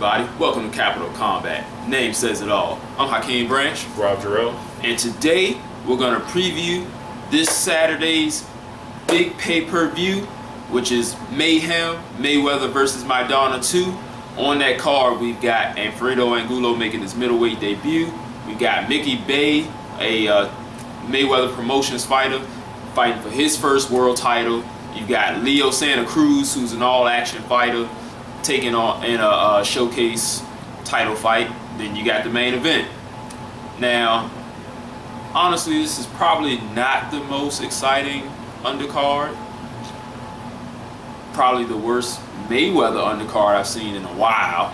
everybody? Welcome to Capital Combat. Name says it all. I'm Hakeem Branch. Rob Jarrell. And today we're going to preview this Saturday's big pay-per-view, which is Mayhem, Mayweather versus Maidana 2. On that card, we've got Alfredo Angulo making his middleweight debut. We got Mickey Bay, a Mayweather Promotions fighter, fighting for his first world title. You've got Leo Santa Cruz, who's an all-action fighter, taking on in a showcase title fight. Then you got the main event. Now, honestly, this is probably not the most exciting undercard. Probably the worst Mayweather undercard I've seen in a while.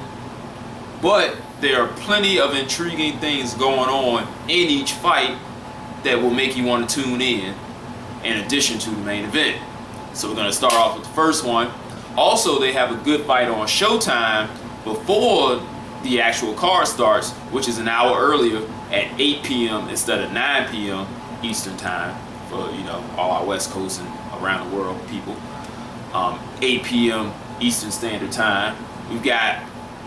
But there are plenty of intriguing things going on in each fight that will make you want to tune in addition to the main event. So we're going to start off with the first one. Also, they have a good fight on Showtime before the actual card starts, which is an hour earlier at 8 p.m. instead of 9 p.m. Eastern time for, all our West Coast and around the world people. 8 p.m. Eastern Standard Time. We've got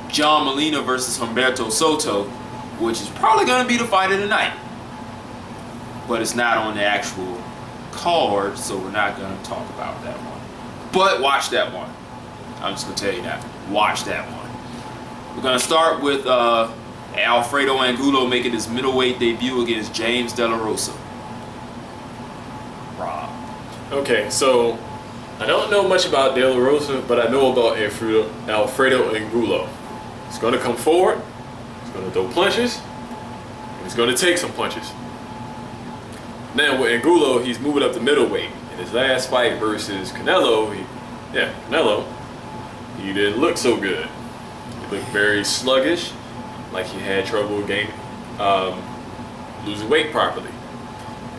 John Molina versus Humberto Soto, which is probably going to be the fight of the night. But it's not on the actual card, so we're not going to talk about that one. But watch that one. I'm just going to tell you that. Watch that one. We're going to start with Alfredo Angulo making his middleweight debut against James De La Rosa. Rob. Okay, so I don't know much about De La Rosa, but I know about Alfredo Angulo. He's going to come forward, he's going to throw punches, and he's going to take some punches. Now with Angulo, he's moving up to middleweight. In his last fight versus Canelo, he didn't look so good. He looked very sluggish, like he had trouble losing weight properly.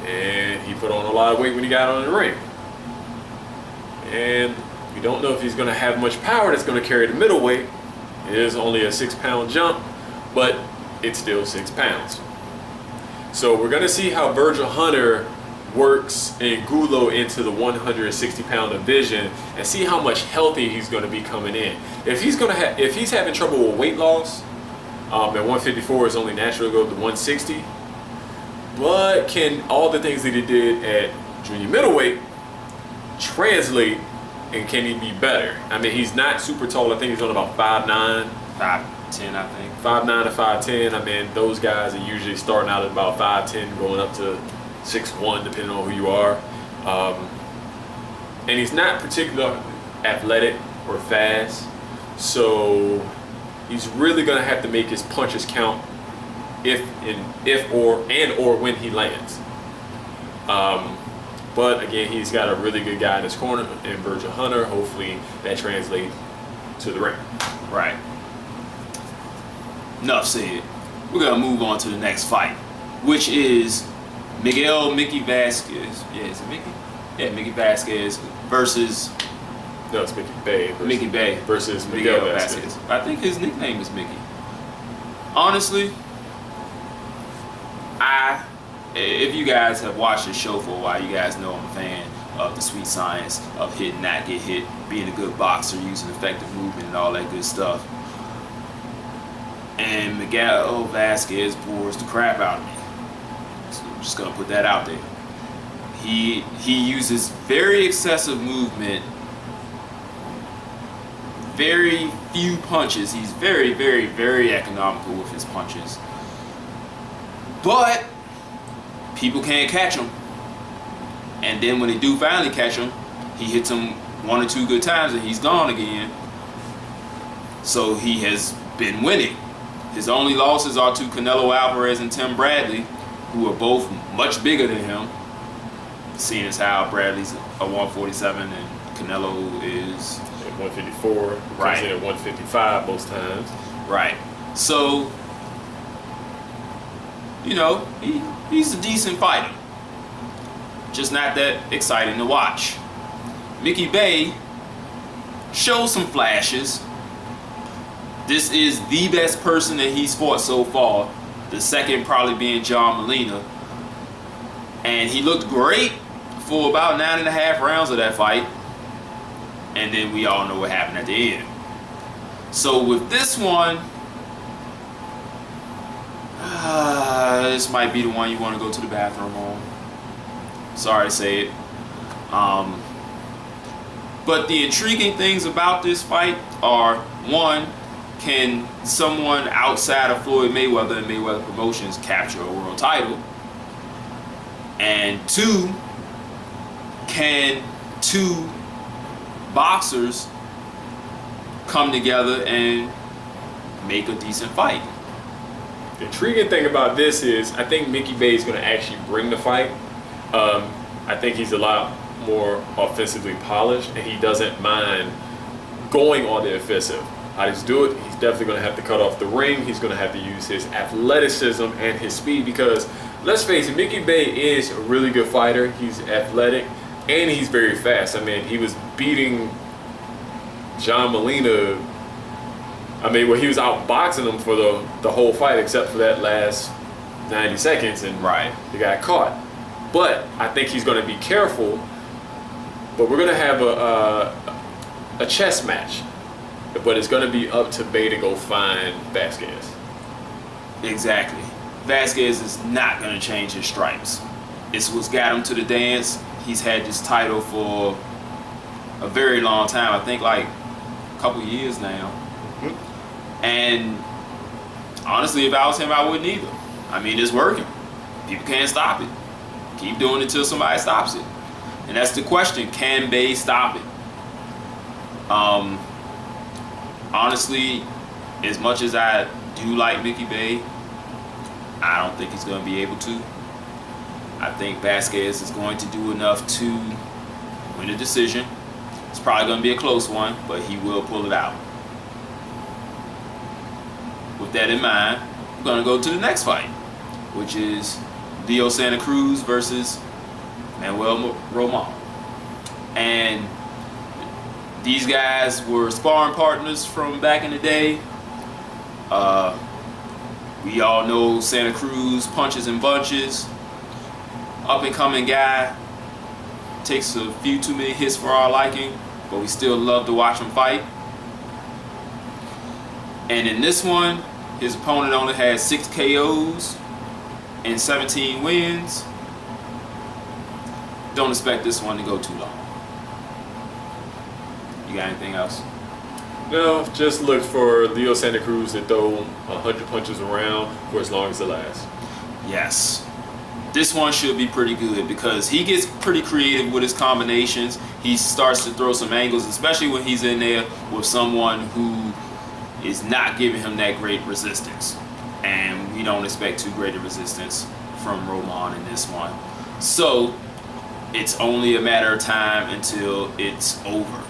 And he put on a lot of weight when he got on the ring. And we don't know if he's going to have much power that's going to carry the middleweight. It is only a 6-pound jump, but it's still 6 pounds. So we're going to see how Virgil Hunter works Angulo into the 160-pound division and see how much healthy he's going to be coming in. If he's having trouble with weight loss, at 154 is only natural to go to 160. But can all the things that he did at junior middleweight translate, and can he be better? I mean, he's not super tall. I think he's on about 5'9", 5'10", I think. 5'9" to 5'10". I mean, those guys are usually starting out at about 5'10", going up to 6'1", depending on who you are. And he's not particularly athletic or fast, so he's really going to have to make his punches count if or when he lands. But again, he's got a really good guy in his corner in Virgil Hunter. Hopefully that translates to the ring. Right. Enough said. We're going to move on to the next fight, which is Mickey Vasquez. Yeah, is it Mickey? Yeah, Mickey Vasquez versus... No, it's Mickey Bay. Mickey Bay versus Miguel Vasquez. I think his nickname is Mickey. Honestly, if you guys have watched the show for a while, you guys know I'm a fan of the sweet science of hit and not get hit, being a good boxer, using effective movement and all that good stuff. And Miguel Vasquez bores the crap out of me. So I'm just gonna put that out there. He uses very excessive movement, very few punches. He's very, very, very economical with his punches. But people can't catch him. And then when they do finally catch him, he hits him 1 or 2 good times and he's gone again. So he has been winning. His only losses are to Canelo Alvarez and Tim Bradley, who are both much bigger than him. Seeing as how Bradley's a 147 and Canelo is at 154, right, at 155 most times. Right. So, he's a decent fighter. Just not that exciting to watch. Mickey Bay shows some flashes. This is the best person that he's fought so far. The second probably being John Molina. And he looked great for about 9.5 rounds of that fight. And then we all know what happened at the end. So with this one, this might be the one you want to go to the bathroom on. Sorry to say it. But the intriguing things about this fight are, one, can someone outside of Floyd Mayweather and Mayweather Promotions capture a world title? And two, can two boxers come together and make a decent fight? The intriguing thing about this is I think Mickey Bey is going to actually bring the fight. I think he's a lot more offensively polished, and he doesn't mind going on the offensive. How does he do it? He's definitely going to have to cut off the ring. He's going to have to use his athleticism and his speed, because let's face it, Mickey Bey is a really good fighter. He's athletic and he's very fast. I mean, he was beating John Molina. I mean, well, he was outboxing him for the whole fight except for that last 90 seconds, and Right. he got caught. But I think he's going to be careful. But we're going to have a chess match. But it's going to be up to Bey to go find Vasquez. Exactly. Vasquez is not going to change his stripes. It's what's got him to the dance. He's had this title for a very long time. I think like a couple years now. Mm-hmm. And honestly, if I was him, I wouldn't either. I mean, it's working. People can't stop it. Keep doing it until somebody stops it. And that's the question. Can Bey stop it? Honestly, as much as I do like Mickey Bey, I don't think he's going to be able to. I think Vasquez is going to do enough to win a decision. It's probably going to be a close one, but he will pull it out. With that in mind, we're going to go to the next fight, which is Leo Santa Cruz versus Manuel Roman. And these guys were sparring partners from back in the day. We all know Santa Cruz punches and bunches. Up and coming guy. Takes a few too many hits for our liking, but we still love to watch him fight. And in this one, his opponent only had 6 KOs and 17 wins. Don't expect this one to go too long. You got anything else? No, just look for Leo Santa Cruz to throw 100 punches around for as long as it lasts. Yes. This one should be pretty good because he gets pretty creative with his combinations. He starts to throw some angles, especially when he's in there with someone who is not giving him that great resistance. And we don't expect too great a resistance from Roman in this one. So it's only a matter of time until it's over.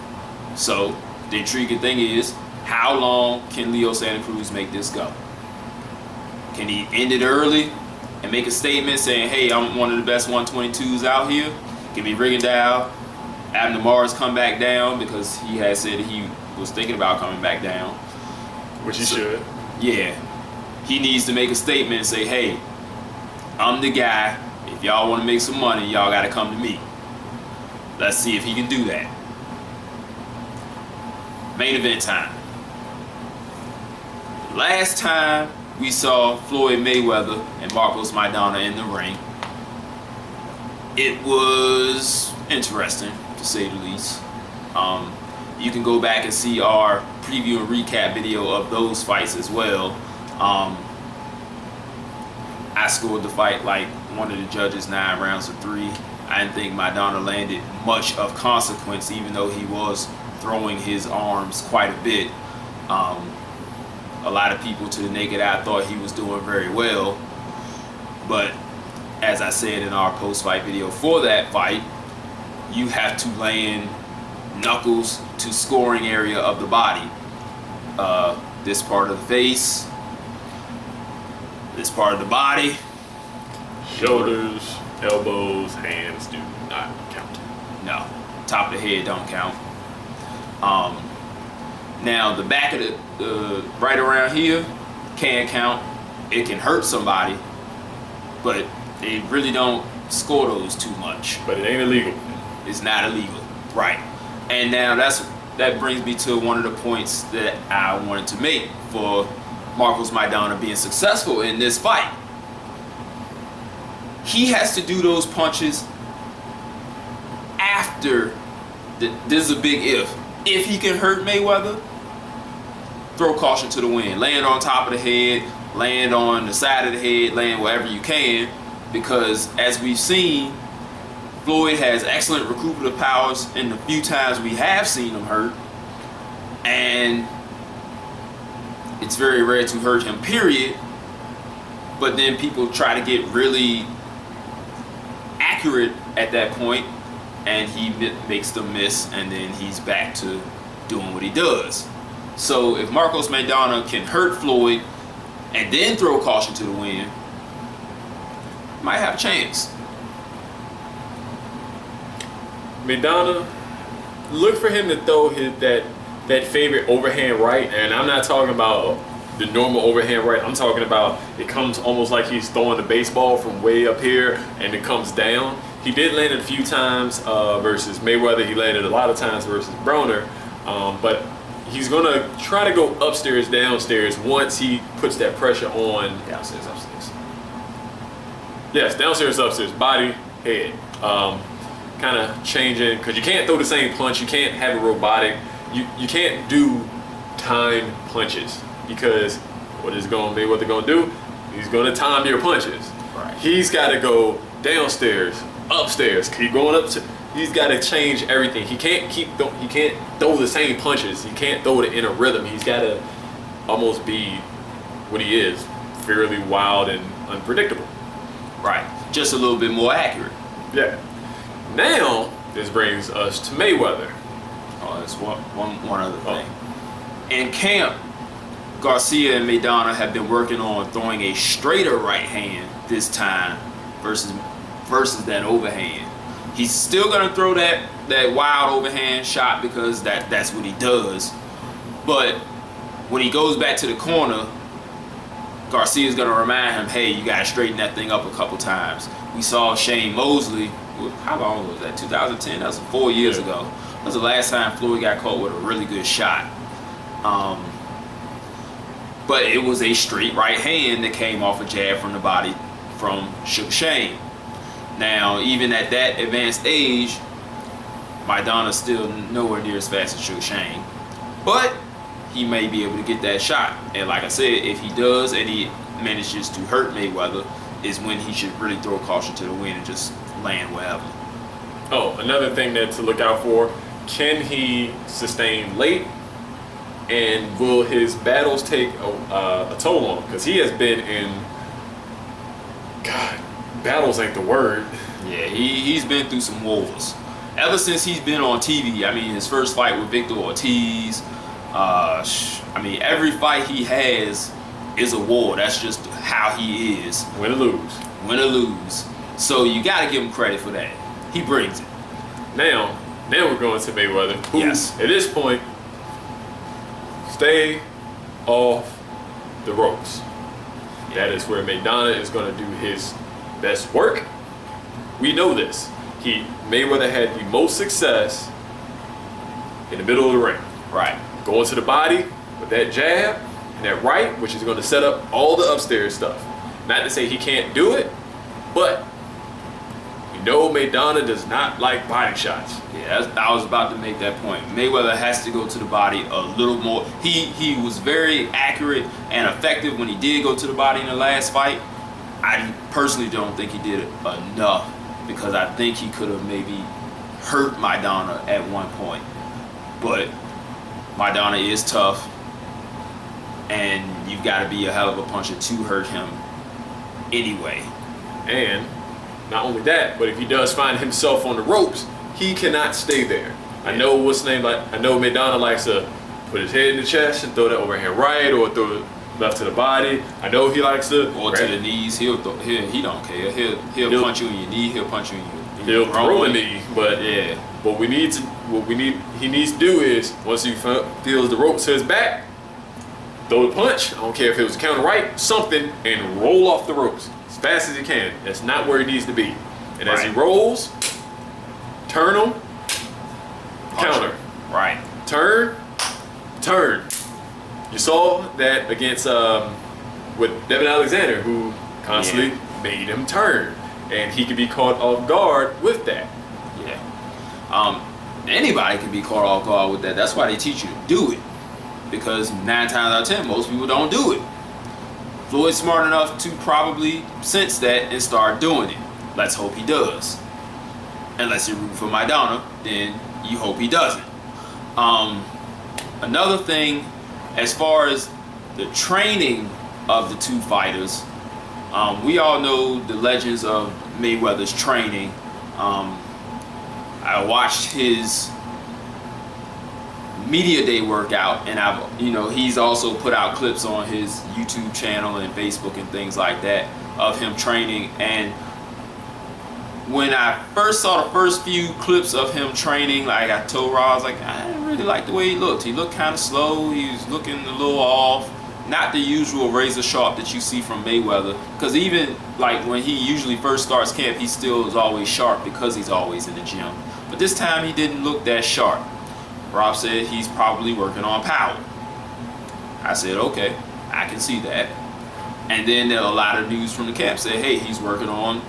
So the intriguing thing is, how long can Leo Santa Cruz make this go? Can he end it early and make a statement saying, hey, I'm one of the best 122s out here? Can be Rigondeaux, Abner Mares come back down, because he had said he was thinking about coming back down. Which he should. Yeah. He needs to make a statement and say, hey, I'm the guy. If y'all want to make some money, y'all got to come to me. Let's see if he can do that. Main event time. Last time we saw Floyd Mayweather and Mayweather-Maidana in the ring, it was interesting, to say the least. You can go back and see our preview and recap video of those fights as well. I scored the fight like one of the judges 9 rounds to 3. I didn't think Maidana landed much of consequence, even though he was throwing his arms quite a bit. A lot of people to the naked eye thought he was doing very well, but as I said in our post-fight video for that fight, you have to land knuckles to scoring area of the body. This part of the face, this part of the body, Shoulders, elbows, hands do not count. no, top of the head don't count. Now the back of the right around here can count. It can hurt somebody, but they really don't score those too much. But it ain't illegal. It's not illegal, right? And now that's that brings me to one of the points that I wanted to make for Mayweather-Maidana being successful in this fight. He has to do those punches after. This is a big if. If he can hurt Mayweather, throw caution to the wind. Land on top of the head, land on the side of the head, land wherever you can. Because as we've seen, Floyd has excellent recuperative powers in the few times we have seen him hurt. And it's very rare to hurt him, period. But then people try to get really accurate at that point, and he makes them miss, and then he's back to doing what he does. So if Mayweather-Maidana can hurt Floyd and then throw caution to the wind, might have a chance. Maidana, look for him to throw that favorite overhand right, and I'm not talking about the normal overhand right. I'm talking about it comes almost like he's throwing the baseball from way up here and it comes down. He did land it a few times versus Mayweather. He landed a lot of times versus Broner, but he's gonna try to go upstairs, downstairs once he puts that pressure on. Downstairs, upstairs. Yes, downstairs, upstairs, body, head. Kind of changing, because you can't throw the same punch. You can't have it robotic. You can't do timed punches, because what is Mayweather gonna do? He's gonna time your punches. Right. He's got to go downstairs, upstairs, keep going up. He's got to change everything. He can't he can't throw the same punches. He can't throw it in a rhythm. He's got to almost be what he is, fairly wild and unpredictable. Right. Just a little bit more accurate. Yeah. Now this brings us to Mayweather. Oh, that's one other thing. In camp, Garcia and Maidana have been working on throwing a straighter right hand this time versus that overhand. He's still gonna throw that wild overhand shot because that's what he does. But when he goes back to the corner, Garcia's gonna remind him, hey, you gotta straighten that thing up a couple times. We saw Shane Mosley, how long was that? 2010? That was 4 years ago. That was the last time Floyd got caught with a really good shot. But it was a straight right hand that came off a jab from the body from Sugar Shane. Now, even at that advanced age, Maidana's still nowhere near as fast as Sugar Shane. But he may be able to get that shot. And like I said, if he does and he manages to hurt Mayweather, is when he should really throw caution to the wind and just land wherever. Oh, another thing to look out for, can he sustain late? And will his battles take a toll on him? Because he has been in, God, battles ain't the word. Yeah, he's been through some wars. Ever since he's been on TV, I mean, his first fight with Victor Ortiz, I mean, every fight he has is a war. That's just how he is. Win or lose. Win or lose. So you got to give him credit for that. He brings it. Now we're going to Mayweather, who, Yes. at this point, stay off the ropes. That is where Maidana is going to do his best work. We know this. Mayweather had the most success in the middle of the ring. Right. Going to the body with that jab and that right, which is going to set up all the upstairs stuff. Not to say he can't do it, but we know Maidana does not like body shots. Yeah, I was about to make that point. Mayweather has to go to the body a little more. He was very accurate and effective when he did go to the body in the last fight. I personally don't think he did it enough, because I think he could have maybe hurt Maidana at one point. But Maidana is tough, and you've got to be a hell of a puncher to hurt him anyway. And not only that, but if he does find himself on the ropes, he cannot stay there. I know Maidana likes to put his head in the chest and throw that overhand right, or throw it left to the body. I know he likes to or to the knees. He don't care. He'll punch you in your knee. He'll punch you in your he'll throw a knee. But yeah, he needs to do is, once he feels the ropes to his back, throw the punch. I don't care if it was a counter right, something, and roll off the ropes as fast as he can. That's not where he needs to be. And as he rolls, turn him, counter. Right. turn. You saw that against with Devin Alexander, who constantly made him turn, and he could be caught off guard with that. Yeah. Anybody can be caught off guard with that. That's why they teach you to do it, because 9 times out of 10, most people don't do it. Floyd's smart enough to probably sense that and start doing it. Let's hope he does. Unless you're rooting for Maidana, then you hope he doesn't. Another thing, as far as the training of the two fighters, we all know the legends of Mayweather's training. I watched his media day workout, and he's also put out clips on his YouTube channel and Facebook and things like that of him training. And when I first saw the first few clips of him training, like I told Rob, I was like, I didn't really like the way he looked. He looked kind of slow. He was looking a little off. Not the usual razor sharp that you see from Mayweather. Because even like when he usually first starts camp, he still is always sharp because he's always in the gym. But this time he didn't look that sharp. Rob said he's probably working on power. I said, okay, I can see that. And then a lot of news from the camp said, hey, he's working on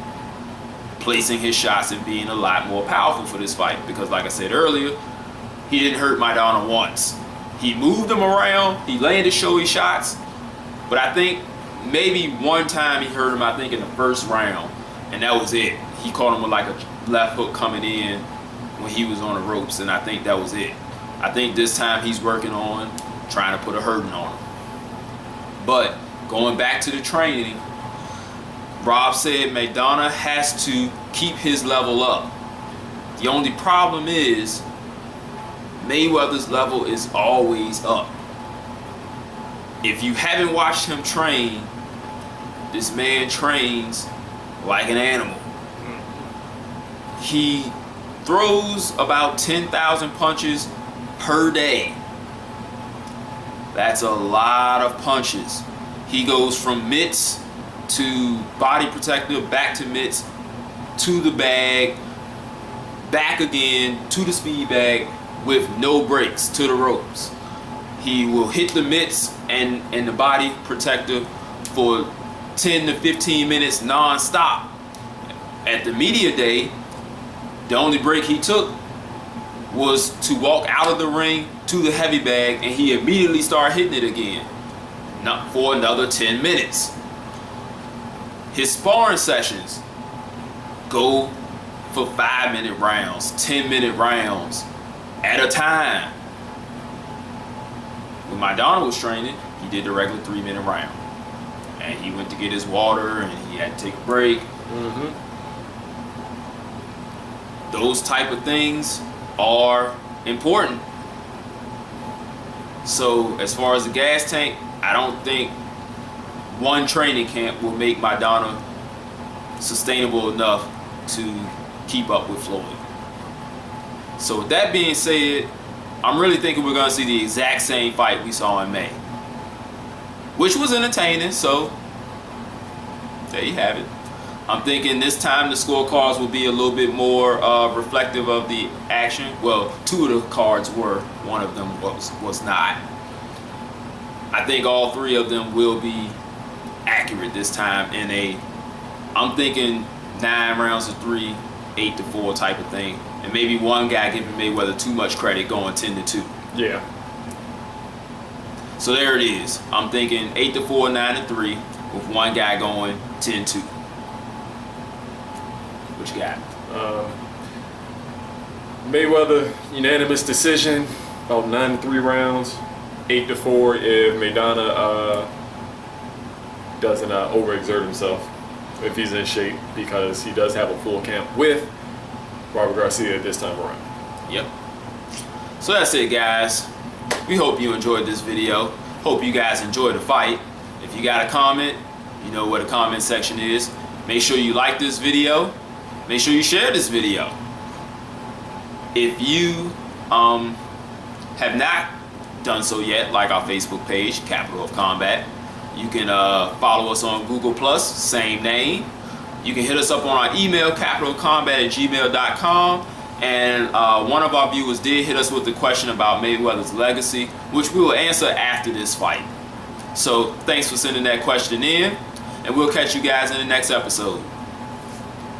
placing his shots and being a lot more powerful for this fight. Because like I said earlier, he didn't hurt Maidana once. He moved him around, he landed showy shots, but I think maybe one time he hurt him, I think in the first round, and that was it. He caught him with like a left hook coming in when he was on the ropes, and I think that was it. I think this time he's working on trying to put a hurting on him. But going back to the training, Rob said Maidana has to keep his level up. The only problem is Mayweather's level is always up. If you haven't watched him train, this man trains like an animal. He throws about 10,000 punches per day. That's a lot of punches. He goes from mitts to body protector, back to mitts, to the bag, back again to the speed bag with no breaks to the ropes. He will hit the mitts and the body protector for 10 to 15 minutes non-stop. At the media day, the only break he took was to walk out of the ring to the heavy bag, and he immediately started hitting it again, not for another 10 minutes. His sparring sessions go for 5-minute rounds, 10-minute rounds at a time. When Maidana was training, he did the regular 3-minute round, and he went to get his water and he had to take a break. Those type of things are important. So as far as the gas tank, I don't think one training camp will make Maidana sustainable enough to keep up with Floyd. So with that being said, I'm really thinking we're gonna see the exact same fight we saw in May, which was entertaining. So there you have it. I'm thinking this time the scorecards will be a little bit more reflective of the action. Well, 2 of the cards were, one of them was not. I think all 3 of them will be accurate this time in I'm thinking 9 rounds to 3, 8 to 4 type of thing. And maybe one guy giving Mayweather too much credit going 10 to 2. Yeah. So there it is. I'm thinking 8 to 4, 9 to 3, with one guy going 10-2. What you got? Mayweather unanimous decision, about 9 to 3 rounds, 8 to 4 if Maidana doesn't overexert himself, if he's in shape, because he does have a full camp with Robert Garcia this time around. Yep. So that's it, guys. We hope you enjoyed this video. Hope you guys enjoyed the fight. If you got a comment, you know where the comment section is. Make sure you like this video. Make sure you share this video. If you have not done so yet, like our Facebook page, Capital of Combat. You can follow us on Google+, same name. You can hit us up on our email, capitalcombat@gmail.com. And one of our viewers did hit us with the question about Mayweather's legacy, which we will answer after this fight. So thanks for sending that question in, and we'll catch you guys in the next episode.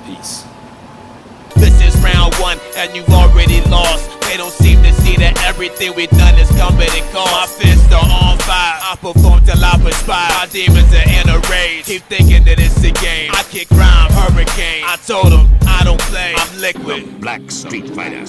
Peace. This is round one, and you've already lost. They don't seem to see that everything we've done is coming and cost. My fists are on fire, I perform till I perspire. My demons are in a rage, keep thinking that it's a game. I kick rhyme, hurricane. I told them I don't play, I'm liquid. Black Street Fighter.